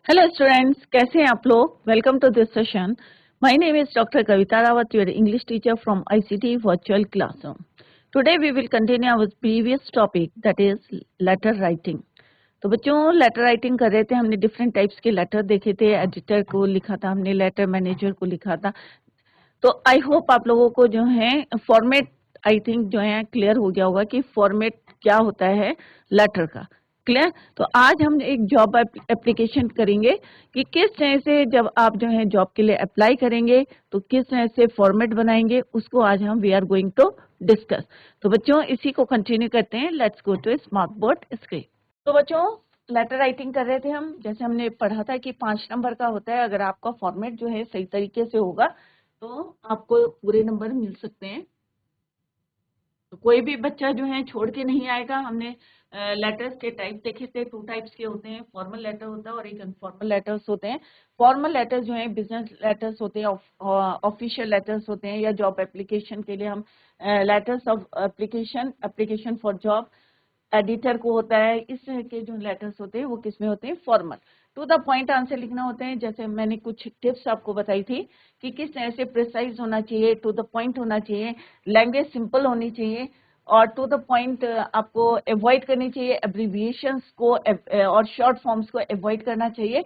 Hello students, कैसे हैं आप लोग। Welcome to this session. My name is doctor Kavita Rawat, your English teacher from ICT virtual classroom. Today we will continue our previous topic, that is letter writing. तो बच्चों, letter writing कर रहे थे। हमने डिफरेंट टाइप्स के लेटर देखे थे। Editor को लिखा था हमने, लेटर मैनेजर को लिखा था। तो आई होप आप लोगों को जो है फॉर्मेट, आई थिंक जो है क्लियर हो गया होगा कि फॉर्मेट क्या होता है लेटर का। क्लियर। तो आज हम एक जॉब एप्लीकेशन करेंगे कि किस तरह से जब आप जो है जॉब के लिए अप्लाई करेंगे तो किस तरह से फॉर्मेट बनाएंगे, उसको आज हम we are going to discuss. तो बच्चों, इसी को कंटिन्यू करते हैं। Let's go to smart board screen. तो बच्चों, लेटर राइटिंग कर रहे थे हम। जैसे हमने पढ़ा था कि 5 नंबर का होता है। अगर आपका फॉर्मेट जो है सही तरीके से होगा तो आपको पूरे नंबर मिल सकते हैं। तो कोई भी बच्चा जो है छोड़ के नहीं आएगा। हमने लेटर्स के टाइप देखे थे। 2 टाइप्स के होते हैं, फॉर्मल लेटर होता है और एक इनफॉर्मल लेटर्स होते हैं। फॉर्मल लेटर्स जो है बिजनेस लेटर्स होते हैं, ऑफिशियल लेटर्स होते हैं, या जॉब एप्लीकेशन के लिए हम letters of application for job editor को होता है। इस तरह के जो लेटर्स होते हैं वो किसमें होते हैं, formal. To the point answer लिखना होते हैं। जैसे मैंने कुछ टिप्स आपको बताई थी कि किस तरह से प्रिसाइज होना चाहिए, टू द पॉइंट होना चाहिए, लैंग्वेज सिंपल होनी चाहिए और टू द पॉइंट आपको अवॉइड करनी चाहिए, एब्रीविएशंस को और शॉर्ट फॉर्म्स को अवॉइड करना चाहिए।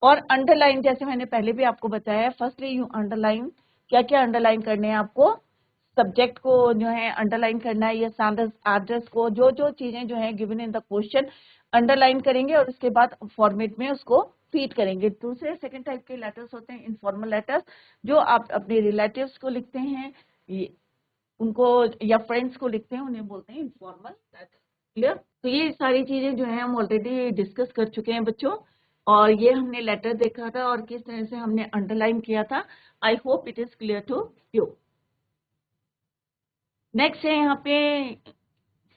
और अंडरलाइन, जैसे मैंने पहले भी आपको बताया, फर्स्टली यू अंडरलाइन। क्या क्या अंडरलाइन करने हैं आपको, सब्जेक्ट को जो है अंडरलाइन करना है, या स्टैंडर्ड एड्रेस को, जो जो चीजें जो है given in the question underline करेंगे और उसके बाद फॉर्मेट में उसको फीड करेंगे। दूसरे सेकंड टाइप के लेटर्स होते हैं इनफॉर्मल लेटर्स, जो आप अपने रिलेटिव्स को लिखते हैं, उनको या फ्रेंड्स को लिखते हैं, उन्हें बोलते हैं इनफॉर्मल लेटर। क्लियर। तो ये सारी चीजें जो है हम ऑलरेडी डिस्कस कर चुके हैं बच्चों। और ये हमने लेटर देखा था और किस तरह से हमने अंडरलाइन किया था। I hope it is clear to you. Next है यहाँ पे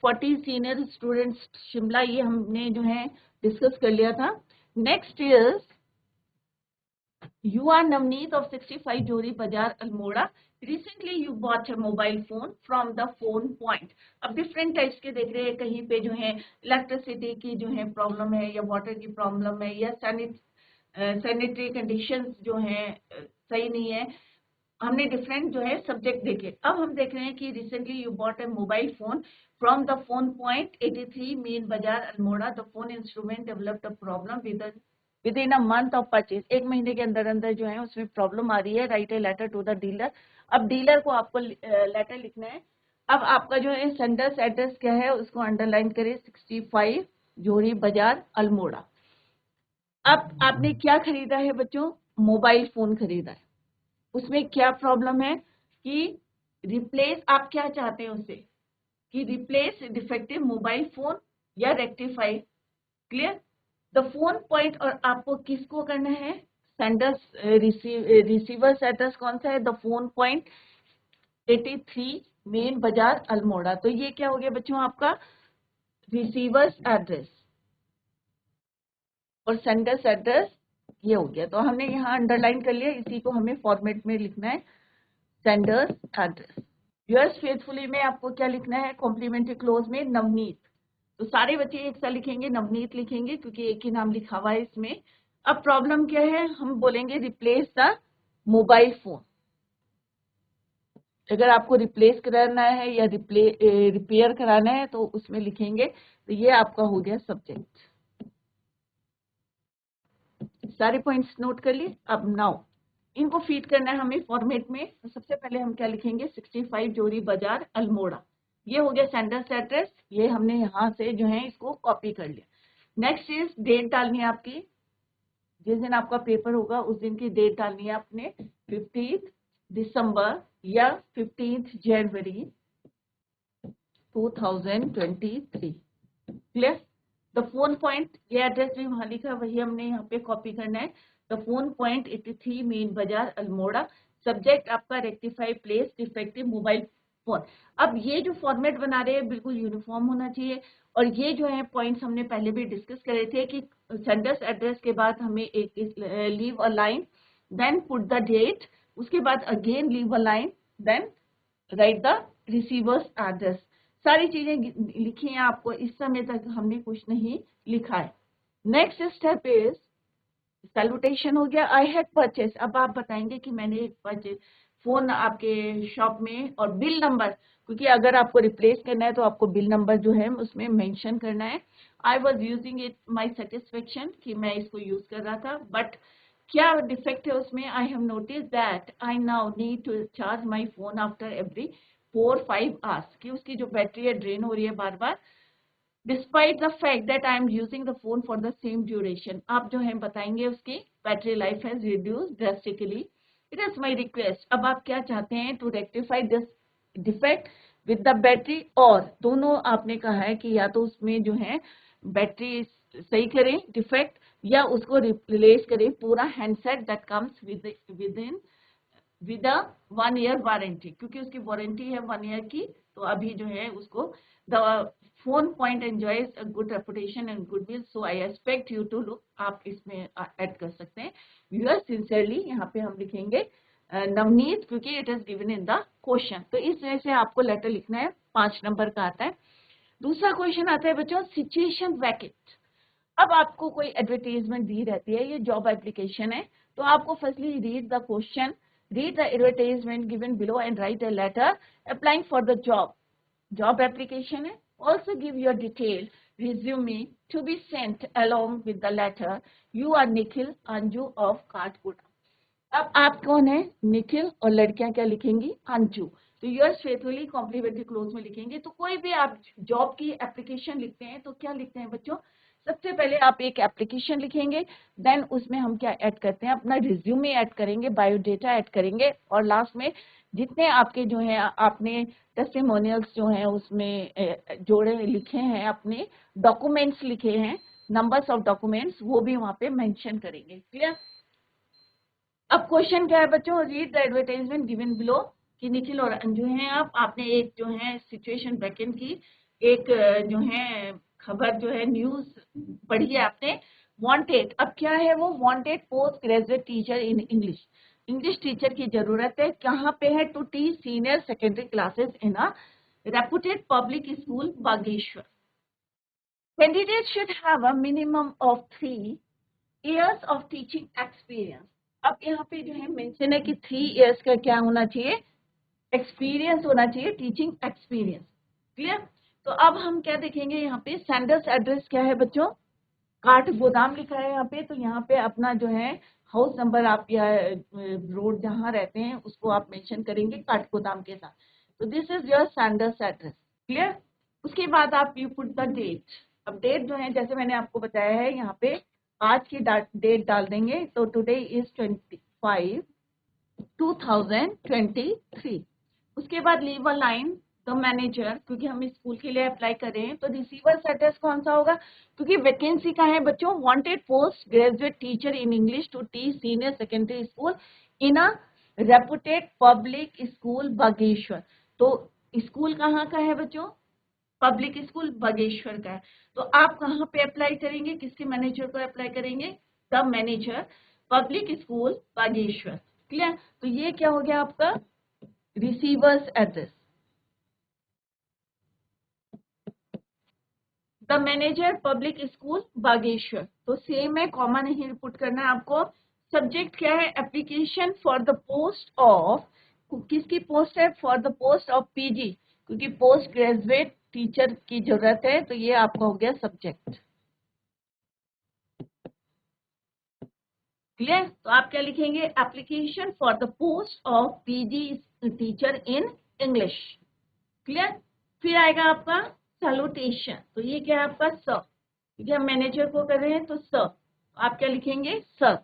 40 सीनियर स्टूडेंट्स शिमला, ये हमने जो है डिस्कस कर लिया था। Next is You are Navneet of 65 Jori Bazaar, Almora. Recently you bought a mobile phone from the phone point. अब डिफरेंट टाइप्स के देख रहे हैं। कहीं पे जो है इलेक्ट्रिसिटी की जो है प्रॉब्लम है, या वाटर की प्रॉब्लम है, या सैनिटरी कंडीशंस जो है सही नहीं है। हमने डिफरेंट जो है सब्जेक्ट देखे। अब हम देख रहे हैं कि recently you bought a mobile phone from the phone point 83 main बाजार Almora. The phone instrument developed a problem within a month of purchase. 1 महीने के अंदर अंदर जो है उसमें प्रॉब्लम आ रही है। Write a letter to the dealer. अब डीलर को आपको लेटर लिखना है। अब आपका जो है सेंडर्स एड्रेस क्या है उसको अंडरलाइन करें, 65 जोरी बाजार अल्मोड़ा। अब आपने क्या खरीदा है बच्चों, मोबाइल फोन खरीदा है। उसमें क्या प्रॉब्लम है कि रिप्लेस, आप क्या चाहते हैं उससे कि रिप्लेस डिफेक्टिव मोबाइल फोन या rectify. Clear. The phone point, और आपको किसको करना है, सेंडर्स रिसीवर्स एड्रेस कौन सा है, द फोन पॉइंट 83 मेन बाजार अल्मोड़ा। तो ये क्या हो गया बच्चों आपका रिसीवर्स एड्रेस, और सेंडर्स एड्रेस ये हो गया। तो हमने यहाँ अंडरलाइन कर लिया, इसी को हमें फॉर्मेट में लिखना है, सेंडर्स एड्रेस। योर्स फेथफुली में आपको क्या लिखना है, कॉम्प्लीमेंट्री क्लोज में नवनीत। तो सारे बच्चे एक साथ लिखेंगे, नवनीत लिखेंगे क्योंकि एक ही नाम लिखा हुआ है इसमें। अब प्रॉब्लम क्या है, हम बोलेंगे रिप्लेस द मोबाइल फोन। अगर आपको रिप्लेस कराना है या रिपेयर कराना है तो उसमें लिखेंगे। तो ये आपका हो गया सब्जेक्ट। सारे पॉइंट्स नोट कर लिए। अब नाउ इनको फीड करना है हमें फॉर्मेट में। तो सबसे पहले हम क्या लिखेंगे, 65 जोरी बाजार अल्मोड़ा। ये हो गया सेंडर्स एड्रेस। ये हमने यहाँ से जो है इसको कॉपी कर लिया। नेक्स्ट इज डेट डालनी है आपकी, जिस दिन आपका पेपर होगा उस दिन की डेट डालनी है आपने, 15 दिसंबर या 15 जनवरी 2023। क्लियर। द फोन पॉइंट, ये एड्रेस भी वहां लिखा है, वही हमने यहाँ पे कॉपी करना है। द फोन पॉइंट 83 मेन बाजार अल्मोड़ा। सब्जेक्ट आपका rectify place defective mobile phone. अब ये जो फॉर्मेट बना रहे हैं बिल्कुल यूनिफॉर्म होना चाहिए। और ये जो है पॉइंट्स हमने पहले भी डिस्कस करे थे कि सेंडर्स एड्रेस के बाद हमें एक leave a line, then put the date, उसके बाद again leave a line, then write the receivers address. सारी चीजें लिखी हैं आपको। इस समय तक हमने कुछ नहीं लिखा है। नेक्स्ट स्टेप इज सैल्यूटेशन हो गया, आई हैड परचेस। अब आप बताएंगे कि मैंने परचेस फोन आपके शॉप में, और बिल नंबर, क्योंकि अगर आपको रिप्लेस करना है तो आपको बिल नंबर जो है उसमें मेंशन करना है। I was using it my satisfaction, कि मैं इसको यूज कर रहा था, बट क्या डिफेक्ट है उसमें, I have notice that I now need to charge my phone after every 4-5 hours, कि उसकी जो बैटरी है ड्रेन हो रही है बार बार, despite the fact that I am using the phone for the same duration. आप जो है बताएंगे उसकी battery life has reduce drastically, it is my request. अब आप क्या चाहते हैं, to rectify this defect with the battery, और दोनों आपने कहा है कि या तो उसमें जो है बैटरी सही करें डिफेक्ट, या उसको रिप्लेस करें पूरा handset that comes with in with a 1 year warranty, क्योंकि उसकी वारंटी है 1 ईयर की। तो अभी जो है उसको the phone point enjoys a good reputation and goodwill, so I expect you to look, आप इसमें ऐड कर सकते हैं व्यूअर सिंसियरली, यहाँ पे हम लिखेंगे नवनीत, क्योंकि it is given in the question. तो इस वजह से आपको लेटर लिखना है, 5 नंबर का आता है। दूसरा क्वेश्चन आता है बच्चों, सिचुएशन वैकेंट। अब आपको कोई एडवर्टाइजमेंट दी रहती है, ये जॉब एप्लीकेशन है, तो आपको firstly read the question, read the advertisement given below and write a letter applying for the job application है। Also give your detailed resume to be sent along with the letter. You are Nikhil Anju of Kathgota। अब आप कौन है, निखिल, और लड़कियां क्या लिखेंगी, अंजू। तो yours faithfully complimentary close में लिखेंगे। तो कोई भी आप जॉब की एप्लीकेशन लिखते हैं तो क्या लिखते हैं बच्चों, सबसे पहले आप एक एप्लीकेशन लिखेंगे, देन उसमें हम क्या ऐड करते हैं, अपना रिज्यूमे ऐड करेंगे, बायोडेटा ऐड करेंगे, और लास्ट में जितने आपके जो है आपने टेस्टिमोनियल्स जो हैं उसमें जोड़े लिखे हैं, अपने डॉक्यूमेंट्स लिखे हैं, नंबर्स ऑफ डॉक्यूमेंट्स, वो भी वहां पे मेंशन करेंगे। क्लियर। अब क्वेश्चन क्या है बच्चों, read the advertisement given below, कि निखिल और अंजू हैं आप, आपने एक जो है सिचुएशन वैकेंट की एक जो है खबर जो है न्यूज पढ़ी है आपने, वांटेड। अब क्या है वो, wanted post graduate teacher in English, English teacher की जरूरत है, कहाँ पे है, to teach senior secondary classes in a reputed public school Bageshwar. Candidate should have a minimum of 3 years of teaching experience। अब यहाँ पे जो है मेंशन है कि 3 years का क्या होना चाहिए, एक्सपीरियंस होना चाहिए, टीचिंग एक्सपीरियंस। क्लियर। तो अब हम क्या देखेंगे, यहाँ पे सेंडर्स एड्रेस क्या है बच्चों, काठ गोदाम लिखा है यहाँ पे, तो यहाँ पे अपना जो है हाउस नंबर आप या रोड जहाँ रहते हैं उसको आप मेंशन करेंगे काठ गोदाम के साथ। तो this is your sender's address. Clear. उसके बाद आप यू पुट द डेट। अब डेट जो है जैसे मैंने आपको बताया है, यहाँ पे आज की डेट डाल देंगे, तो टुडे इज 25/2023। उसके बाद leave a line the manager, क्योंकि हम स्कूल के लिए अप्लाई कर रहे हैं, तो रिसीवर्स एड्रेस कौन सा होगा, क्योंकि वैकेंसी का है बच्चों, wanted post graduate teacher in English to teach senior secondary school in a reputed public school Bageshwar. तो स्कूल कहाँ का है बच्चों, पब्लिक स्कूल बागेश्वर का है। तो आप कहाँ पे अप्लाई करेंगे, किसके मैनेजर को अप्लाई करेंगे, the manager public school Bageshwar. Clear. तो ये क्या हो गया आपका receiver's address, the manager public school Bageshwar. तो सेम है, कॉमा नहीं पुट करना है आपको। सब्जेक्ट क्या है, application for the post of, किसकी पोस्ट है, for the post of PG, क्योंकि पोस्ट ग्रेजुएट टीचर की जरूरत है, तो ये आपका हो गया सब्जेक्ट। क्लियर। तो आप क्या लिखेंगे, application for the post of PG teacher in English. Clear. फिर आएगा आपका सैल्यूटेशन, तो ये क्या है आपका सर, क्योंकि हम मैनेजर को कर रहे हैं, तो सर आप क्या लिखेंगे, sir.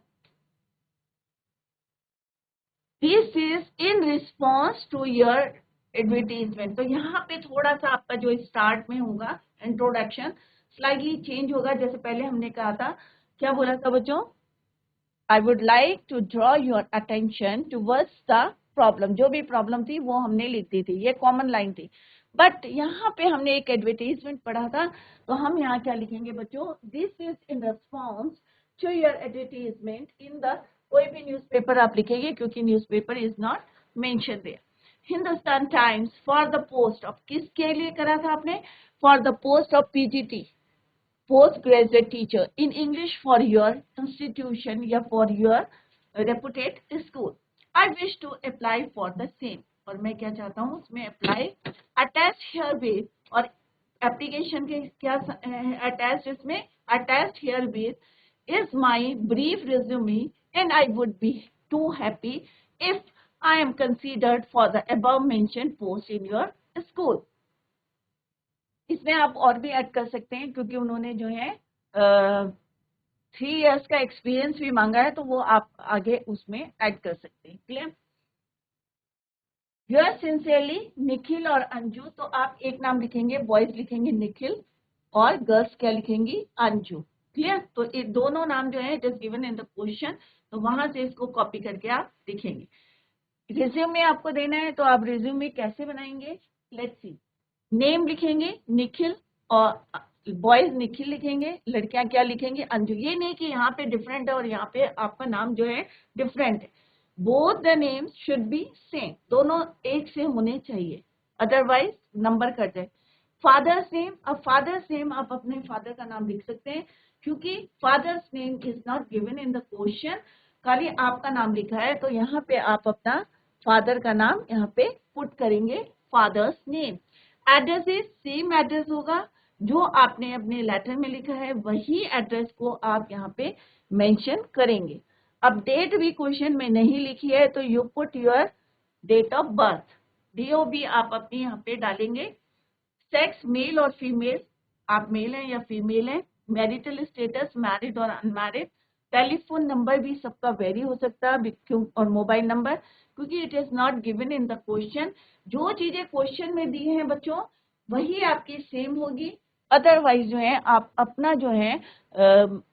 This is in response to your advertisement. तो यहाँ पे थोड़ा सा आपका जो स्टार्ट में होगा इंट्रोडक्शन स्लाइटली चेंज होगा, जैसे पहले हमने कहा था, क्या बोला था बच्चों, I would like to draw your attention towards the problem। जो भी प्रॉब्लम थी वो हमने लिख दी थी, ये कॉमन लाइन थी। बट यहाँ पे हमने एक एडवर्टीजमेंट पढ़ा था, तो हम यहाँ क्या लिखेंगे बच्चों, this is in response to your advertisement in the, कोई भी न्यूज़पेपर आप लिखेंगे, क्योंकि newspaper is not mention there. Hindustan Times for the post of, किसके लिए करा था आपने, for the post of PGT, post graduate teacher in English for your institution या for your reputed school. I wish to apply for the same, और मैं क्या चाहता हूँ उसमें अप्लाई अटैच हियर विद, और एप्लीकेशन के क्या अटैच इसमें attach herewith is my brief resume and I would be too happy if I am considered for the above mentioned post in your school। इसमें आप और भी add कर सकते हैं क्योंकि उन्होंने जो है 3 इयर्स का एक्सपीरियंस भी मांगा है, तो वो आप आगे उसमें ऐड कर सकते हैं। क्लियर? योर सिंसियरली निखिल और अंजू, तो आप एक नाम लिखेंगे, बॉयज लिखेंगे निखिल और गर्ल्स क्या लिखेंगी, अंजू। क्लियर? तो ये दोनों नाम जो है it is given in the question, तो वहां से इसको कॉपी करके आप लिखेंगे। रिज्यूमे आपको देना है, तो आप रिज्यूमे कैसे बनाएंगे, लेट्स सी। नेम लिखेंगे निखिल और बॉयज निखिल लिखेंगे, लड़कियां क्या लिखेंगे, अंजू। ये नहीं कि यहाँ पे डिफरेंट है और यहाँ पे आपका नाम जो है डिफरेंट है। Both the names should be same, दोनों एक से होने चाहिए, अदरवाइज नंबर कट जाए। फादर्स नेम, अब फादर्स नेम आप अपने फादर का नाम लिख सकते हैं क्योंकि father's name is not given in the question, खाली आपका नाम लिखा है, तो यहाँ पे आप अपना फादर का नाम यहाँ पे पुट करेंगे, father's name. Address is same address होगा जो आपने अपने लेटर में लिखा है, वही एड्रेस को आप यहाँ पे मेंशन करेंगे। अब डेट भी क्वेश्चन में नहीं लिखी है, तो you put your date of birth, DOB आप अपने यहाँ पे डालेंगे। सेक्स मेल और फीमेल, आप मेल हैं या फीमेल हैं। मैरिटल स्टेटस मैरिड और अनमैरिड। टेलीफोन नंबर भी सबका वेरी हो सकता है क्यों, और मोबाइल नंबर, क्योंकि it is not given in the question. जो चीजें क्वेश्चन में दी हैं बच्चों वही आपकी सेम होगी, अदरवाइज जो है आप अपना जो है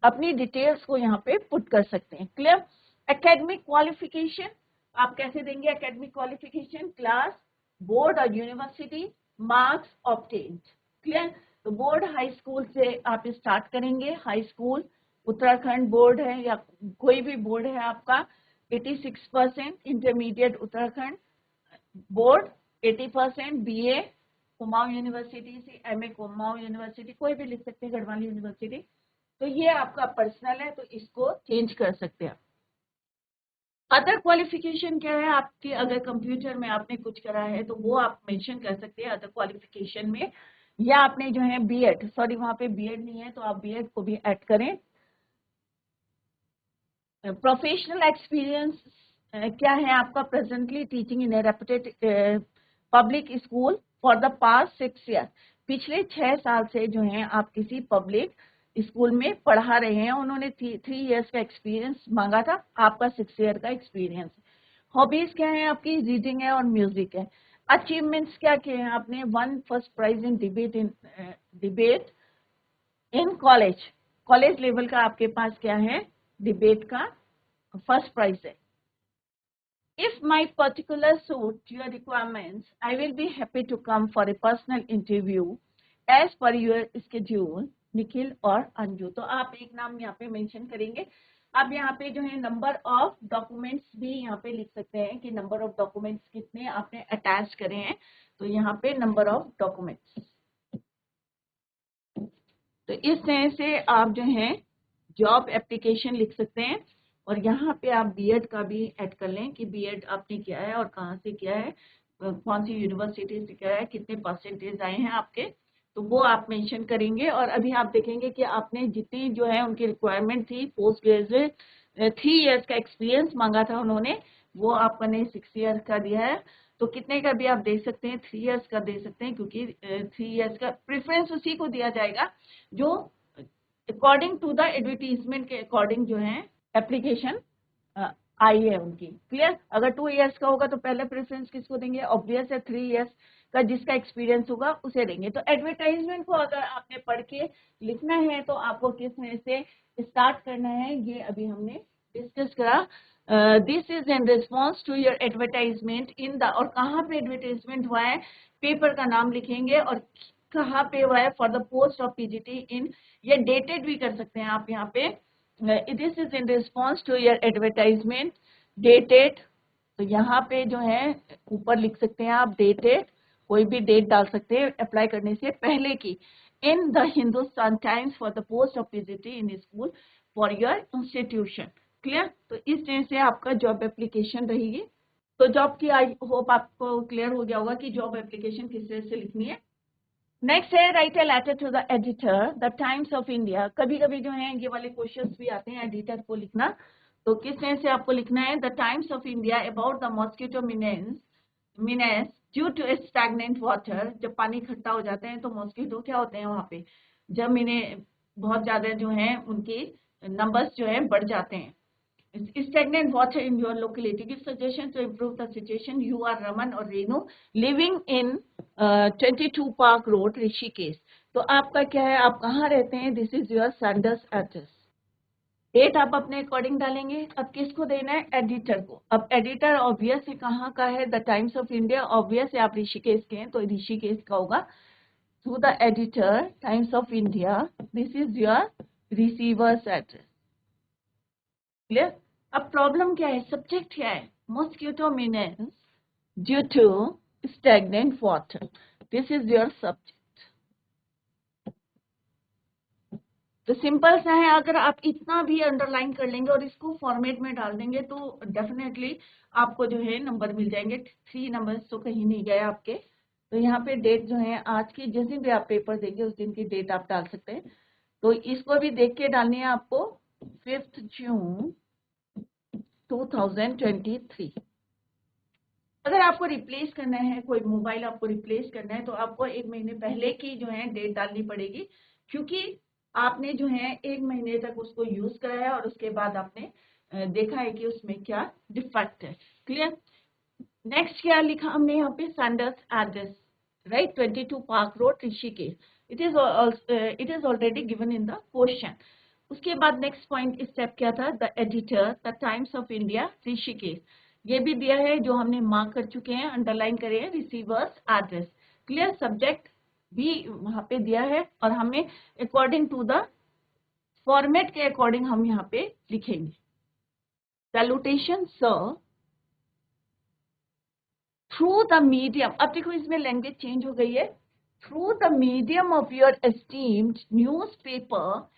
अपनी डिटेल्स को यहाँ पे पुट कर सकते हैं। क्लियर? एकेडमिक क्वालिफिकेशन आप कैसे देंगे, एकेडमिक क्वालिफिकेशन क्लास, बोर्ड और यूनिवर्सिटी, मार्क्स ऑब्टेन्ड। क्लियर? तो बोर्ड हाई स्कूल से आप स्टार्ट करेंगे, हाई स्कूल उत्तराखंड बोर्ड है या कोई भी बोर्ड है आपका 86%, intermediate Uttarakhand board 80%, BA Kumaon university से, MA कुमाऊं यूनिवर्सिटी, कोई भी लिख सकते हैं, गढ़वाल यूनिवर्सिटी। तो ये आपका पर्सनल है, तो इसको चेंज कर सकते हैं। अदर क्वालिफिकेशन क्या है आपके, अगर कंप्यूटर में आपने कुछ करा है तो वो आप मेंशन कर सकते हैं अदर क्वालिफिकेशन में, या आपने जो है B.Ed, सॉरी वहां पे B.Ed नहीं है तो आप B.Ed को भी ऐड करें। प्रोफेशनल एक्सपीरियंस क्या है आपका, presently teaching in A reputed public school for the past 6 year, पिछले 6 साल से जो है आप किसी पब्लिक स्कूल में पढ़ा रहे हैं। उन्होंने 3 इयर्स का एक्सपीरियंस मांगा था, आपका 6 ईयर का एक्सपीरियंस। हॉबीज क्या है आपकी, रीडिंग है और म्यूजिक है। अचीवमेंट्स क्या किए हैं आपने, 1 first prize in debate in college, college level का आपके पास क्या है, डिबेट का फर्स्ट प्राइज है। If my particular suit your requirements, I will be happy to come for a personal interview as per your schedule, Nikhil और अंजू। तो आप एक नाम यहाँ पे मेंशन करेंगे। अब यहाँ पे जो है नंबर ऑफ डॉक्यूमेंट्स भी यहाँ पे लिख सकते हैं कि नंबर ऑफ डॉक्यूमेंट्स कितने आपने अटैच करे हैं, तो यहाँ पे नंबर ऑफ डॉक्यूमेंट्स। तो इस तरह से आप जो है जॉब एप्लीकेशन लिख सकते हैं, और यहाँ पे आप B.Ed का भी ऐड कर लें कि B.Ed आपने किया है और कहाँ से किया है, कौन सी यूनिवर्सिटी से किया है, कितने परसेंटेज आए हैं आपके, तो वो आप मेंशन करेंगे। और अभी आप देखेंगे कि आपने जितनी जो है उनकी रिक्वायरमेंट थी, पोस्ट ग्रेजुएट 3 इयर्स का एक्सपीरियंस मांगा था उन्होंने, वो आपने 6 इयर्स का दिया है। तो कितने का भी आप दे सकते हैं, 3 इयर्स का दे सकते हैं, क्योंकि 3 इयर्स का प्रेफरेंस उसी को दिया जाएगा जो अकॉर्डिंग टू द एडवर्टीजमेंट के अकॉर्डिंग जो है एप्लीकेशन आई है उनकी। क्लियर? अगर 2 इयर्स का होगा तो पहले प्रेफरेंस किसको देंगे, ऑब्वियस है 3 इयर्स का जिसका एक्सपीरियंस होगा उसे देंगे। तो एडवर्टाइजमेंट को अगर आपने पढ़ के लिखना है तो आपको किस तरह से स्टार्ट करना है, ये अभी हमने डिस्कस करा। This is in response to your advertisement in the, और कहाँ पे एडवर्टाइजमेंट हुआ है, पेपर का नाम लिखेंगे और कहाँ पे हुआ है, for the post of PGT in, ये डेटेड भी कर सकते हैं आप यहाँ पे। This is in response to your advertisement dated, तो यहाँ पे जो है ऊपर लिख सकते हैं आप डेटेड, कोई भी डेट डाल सकते हैं अप्लाई करने से पहले की। in the Hindustan Times for the post of PGT in school for your institution. Clear? तो इस तरह से आपका जॉब एप्लीकेशन रहेगी. तो जॉब की आई होप आपको क्लियर हो गया होगा कि जॉब एप्लीकेशन किस तरह से लिखनी है. नेक्स्ट है write a letter to the editor the Times of India. कभी कभी जो है ये वाले क्वेश्चंस भी आते हैं एडिटर को लिखना. तो किस तरह से आपको लिखना है, the Times of India about the mosquito menace due to stagnant water. जब पानी इकट्ठा हो जाते हैं तो मॉस्किटो क्या होते हैं वहां पे, जब इन्हें बहुत ज्यादा जो है उनके नंबर्स जो है बढ़ जाते हैं. Stagnant water in your locality. Give suggestions to improve the situation. You are Raman or Renu living in 22 Park Road, Rishikesh. तो आपका क्या है, आप कहाँ रहते हैं, this is your Sanders address. Date आप अपने अकॉर्डिंग डालेंगे. अब किसको देना है, एडिटर को. अब एडिटर ऑब्वियस है कहाँ का है, the Times of India. Obvious है आप ऋषिकेश के हैं तो ऋषिकेश का होगा. To the editor Times of India, this is your receivers address. Clear? अब प्रॉब्लम क्या है, सब्जेक्ट क्या है, mosquito menace due to stagnant water. This is your subject. तो सिंपल सा है, अगर आप इतना भी अंडरलाइन कर लेंगे और इसको फॉर्मेट में डाल देंगे तो डेफिनेटली आपको जो है नंबर मिल जाएंगे. 3 नंबर्स तो कहीं नहीं गए आपके. तो यहाँ पे डेट जो है आज की, जिस दिन भी आप पेपर देंगे उस दिन की डेट आप डाल सकते हैं. तो इसको भी देख के डालनी है आपको. 5 जून 2023. अगर आपको रिप्लेस करना है, कोई मोबाइल आपको रिप्लेस करना है तो आपको 1 महीने पहले की जो है डेट डालनी पड़ेगी, क्योंकि आपने जो है 1 महीने तक उसको यूज कराया और उसके बाद आपने देखा है कि उसमें क्या डिफेक्ट है. क्लियर? नेक्स्ट क्या लिखा हमने यहाँ पे, Sanders address, right, 22 park road Rishikesh. It is already given in the question. उसके बाद नेक्स्ट पॉइंट स्टेप क्या था, the editor the Times of India Rishikesh. ये भी दिया है जो हमने मार्क कर चुके हैं, अंडरलाइन करे हैं, रिसीवर्स एड्रेस. क्लियर? सब्जेक्ट भी वहां पे दिया है और हमें अकॉर्डिंग टू द फॉर्मेट के अकॉर्डिंग हम यहाँ पे लिखेंगे. Salutation sir through the medium. अब देखो इसमें लैंग्वेज चेंज हो गई है. Through the medium of your esteemed news paper.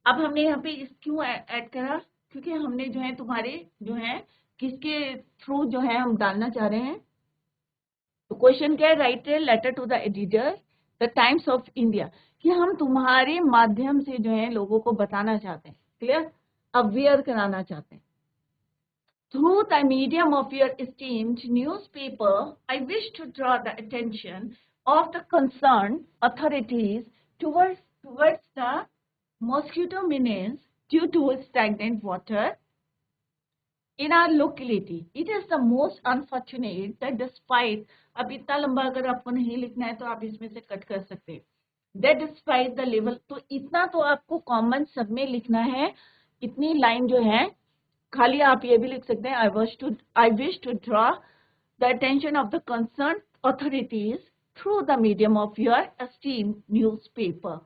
अब हमने यहाँ पे क्यों ऐड करा, क्योंकि हमने जो है तुम्हारे जो है किसके थ्रू जो है हम डालना चाह रहे हैं. तो क्वेश्चन क्या है, write a letter to the editor the Times of India, कि हम तुम्हारे माध्यम से जो है लोगों को बताना चाहते हैं. क्लियर? अवेयर कराना चाहते हैं. Through the medium of your esteemed newspaper I wish to draw the attention of the concern authorities towards the mosquito menace due to stagnant water in our locality. It is the most unfortunate that despite, अब इतना लंबा अगर आपको नहीं लिखना है तो आप इसमें से कट कर सकते हैं. That despite the level, तो इतना तो आपको कॉमन सब में लिखना है. इतनी लाइन जो है, खाली आप ये भी लिख सकते हैं, I wish to draw the attention of the concerned authorities through the medium of your esteemed newspaper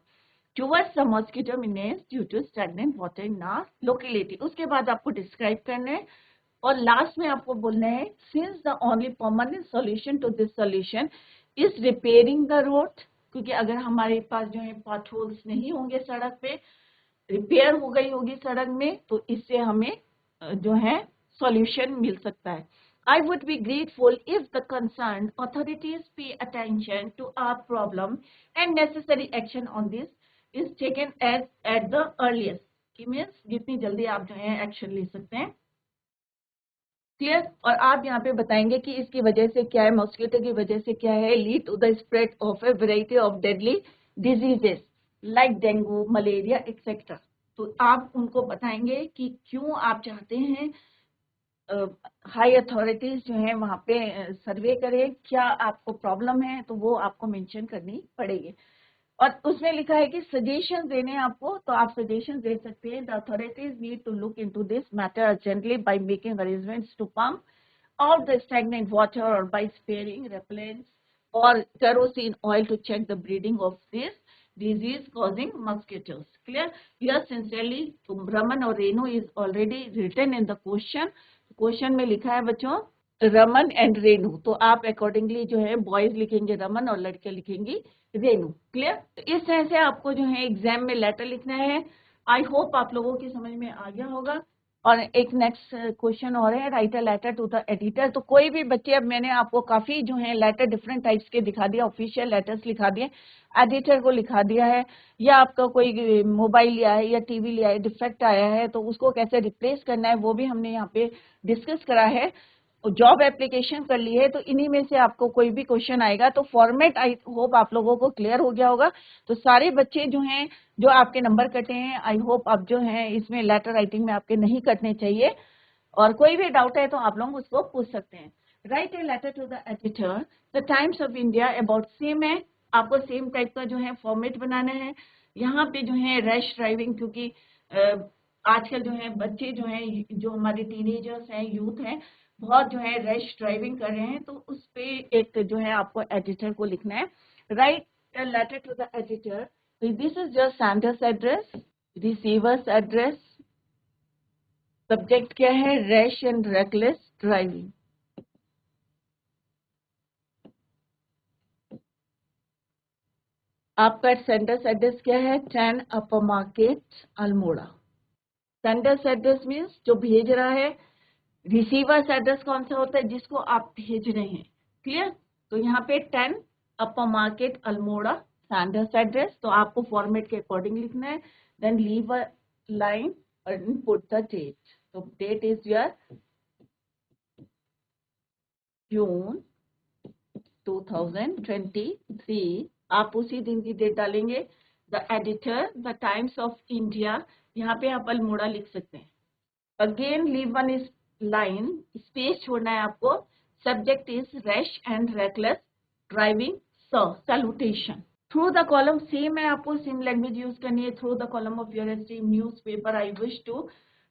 towards the mosquito menace due to stagnant water in our locality. उसके बाद आपको डिस्क्राइब करना है और लास्ट में आपको बोलना है, since the only permanent solution to this solution is repairing the road. क्योंकि अगर हमारे पास जो है पॉटहोल्स नहीं होंगे सड़क पे, रिपेयर हो गई होगी सड़क में, तो इससे हमें जो है सॉल्यूशन मिल सकता है. I would be grateful if the concerned authorities pay attention to our problem and necessary action on this is taken as at the earliest. कि मीन्स जितनी जल्दी आप जो है एक्शन ले सकते हैं. क्लियर? और आप यहाँ पे बताएंगे कि इसकी वजह से क्या है, मॉस्किटो की वजह से क्या है, lead to the spread of a variety of deadly diseases like dengue, malaria etcetera. तो आप उनको बताएंगे कि क्यों आप चाहते हैं हाई अथॉरिटीज जो है वहाँ पे सर्वे करें, क्या आपको प्रॉब्लम है, तो वो आपको मेंशन करनी पड़ेगी. और उसमें लिखा है कि सजेशन देने आपको, तो आप सजेशन दे सकते हैं. The authorities need to look into this matter urgently by making arrangements to pump out the stagnant water और बाय स्पेयरिंग रेपेलेंट्स और kerosene oil to check the breeding of this disease causing mosquitoes. Clear? Yours sincerely, Raman or Renu is already written in the question. Question में लिखा है बच्चों, Raman and Renu, तो आप accordingly जो है बॉयज लिखेंगे रमन और लड़के लिखेंगी रेनू। क्लियर? तो इस तरह से आपको जो है एग्जाम में लेटर लिखना है। आई होप आप लोगों की समझ में आ गया होगा। और एक नेक्स्ट क्वेश्चन और है, write a letter to the editor. तो कोई भी बच्चे, अब मैंने आपको काफी जो है लेटर डिफरेंट टाइप्स के दिखा दिया, ऑफिशियल लेटर्स लिखा दिए, एडिटर को लिखा दिया है, या आपका कोई मोबाइल लिया है या टीवी लिया है, डिफेक्ट आया है तो उसको कैसे रिप्लेस करना है वो भी हमने यहाँ पे डिस्कस करा है। जॉब एप्लीकेशन कर ली है, तो इन्हीं में से आपको कोई भी क्वेश्चन आएगा तो फॉर्मेट आई होप आप लोगों को क्लियर हो गया होगा। तो सारे बच्चे जो हैं, जो आपके नंबर कटे हैं, आई होप आप जो हैं इसमें लेटर राइटिंग में आपके नहीं कटने चाहिए। और कोई भी डाउट है तो आप लोग उसको पूछ सकते हैं। Write a letter to the editor the Times of India about same है, आपको सेम टाइप का जो है फॉर्मेट बनाना है। यहाँ पे जो है रैश ड्राइविंग, क्योंकि आजकल जो है बच्चे जो हैं, जो हमारे टीनेजर्स हैं, यूथ हैं, बहुत जो है रैश ड्राइविंग कर रहे हैं, तो उस पे एक जो है आपको एडिटर को लिखना है। Write a letter to the editor, this is your Sanders address, receiver's address, subject क्या है, रैश एंड रेकलेस ड्राइविंग। आपका सेंडर्स एड्रेस क्या है, 10 upper market Almora. Sanders address means जो भेज रहा है, रिसीवर्स एड्रेस कौन सा होता है, जिसको आप भेज रहे हैं। क्लियर? तो यहाँ पे 10 upper market Almora Sanders address, तो आपको फॉर्मेट के अकॉर्डिंग लिखना है। Then leave a line and put the date. So date is your June 2023, आप उसी दिन की डेट डालेंगे। The editor the Times of India, यहाँ पे आप अल्मोड़ा लिख सकते हैं। Again leave one is line, space छोड़ना है आपको। Subject is rash and reckless driving, salutation. Through the column, same है, आपको सेम लैंग्वेज यूज करनी है। Through the column of your esteem newspaper I wish to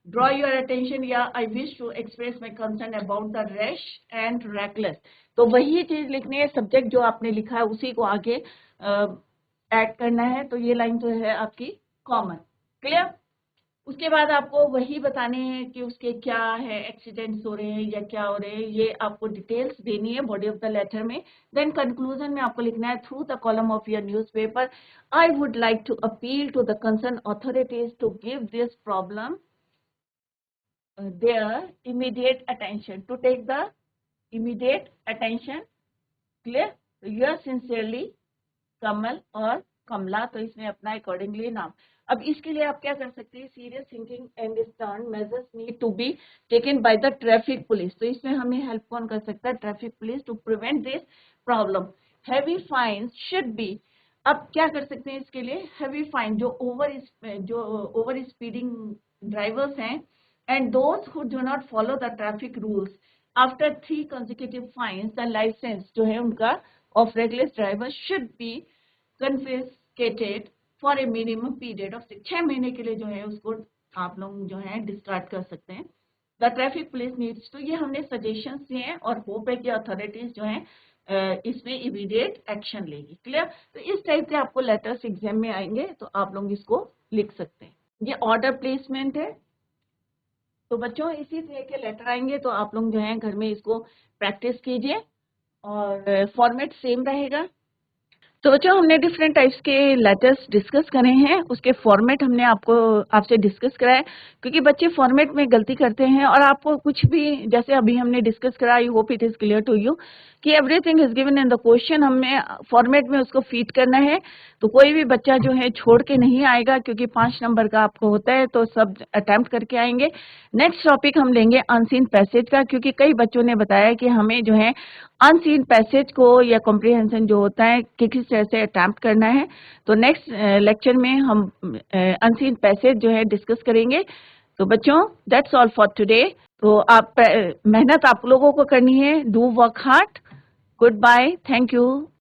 draw your attention या I wish to express my concern about the rash and reckless, तो वही चीज लिखनी है। सब्जेक्ट जो आपने लिखा है उसी को आगे ऐड करना है। तो ये लाइन जो है आपकी कॉमन। क्लियर? उसके बाद आपको वही बताने हैं कि उसके क्या है, एक्सीडेंट्स हो रहे हैं या क्या हो रहे हैं, ये आपको डिटेल्स देनी है बॉडी ऑफ द लेटर में। देन कंक्लूजन में आपको लिखना है, through the column of your newspaper I would like to appeal to the concern authorities to give this problem their immediate attention, to take the immediate attention. Clear? Yours sincerely कमल और कमला, तो इसमें अपना accordingly नाम। अब इसके लिए आप क्या कर सकते हैं, serious thinking and stern measures need to be taken by the traffic police, तो इसमें हमें हेल्प कौन कर सकता है, traffic police, to prevent this problem. Heavy fine should be, अब क्या कर सकते हैं इसके लिए, हैवी फाइन, जो ओवर स्पीडिंग ड्राइवर्स हैं and those who do not follow the traffic rules, after 3 consecutive fines the license जो है उनका of reckless driver should be confiscated for a minimum period of 6 महीने के लिए जो है उसको आप लोग जो है डिस्कार्ड कर सकते हैं। द ट्रैफिक पुलिस नीड्स, तो ये हमने सजेशंस दिए हैं और होप है कि अथॉरिटीज जो है इसमें इमीडिएट एक्शन लेगी। क्लियर? तो इस टाइप के आपको लेटर्स एग्जाम में आएंगे तो आप लोग इसको लिख सकते हैं। ये ऑर्डर प्लेसमेंट है। तो बच्चों इसी तरह के लेटर आएंगे तो आप लोग जो है घर में इसको प्रैक्टिस कीजिए और फॉर्मेट सेम रहेगा। तो बच्चों हमने डिफरेंट टाइप्स के लेटर्स डिस्कस करे हैं, उसके फॉर्मेट हमने आपसे डिस्कस कराया, क्योंकि बच्चे फॉर्मेट में गलती करते हैं और आपको कुछ भी, जैसे अभी हमने डिस्कस करा, I hope it is clear to you कि everything is given in the question, हमें फॉर्मेट में उसको फीड करना है। तो कोई भी बच्चा जो है छोड़ के नहीं आएगा, क्योंकि 5 नंबर का आपको होता है, तो सब अटेम्प्ट करके आएंगे। नेक्स्ट टॉपिक हम लेंगे अनसीन पैसेज का, क्योंकि कई बच्चों ने बताया कि हमें जो है अनसीन पैसेज को या कॉम्प्रिहेंशन जो होता है किस तरह से अटेम्प्ट करना है। तो नेक्स्ट लेक्चर में हम अनसीन पैसेज जो है डिस्कस करेंगे। तो बच्चों दैट्स ऑल फॉर टुडे। तो आप मेहनत आप लोगों को करनी है, do work hard. Goodbye, thank you.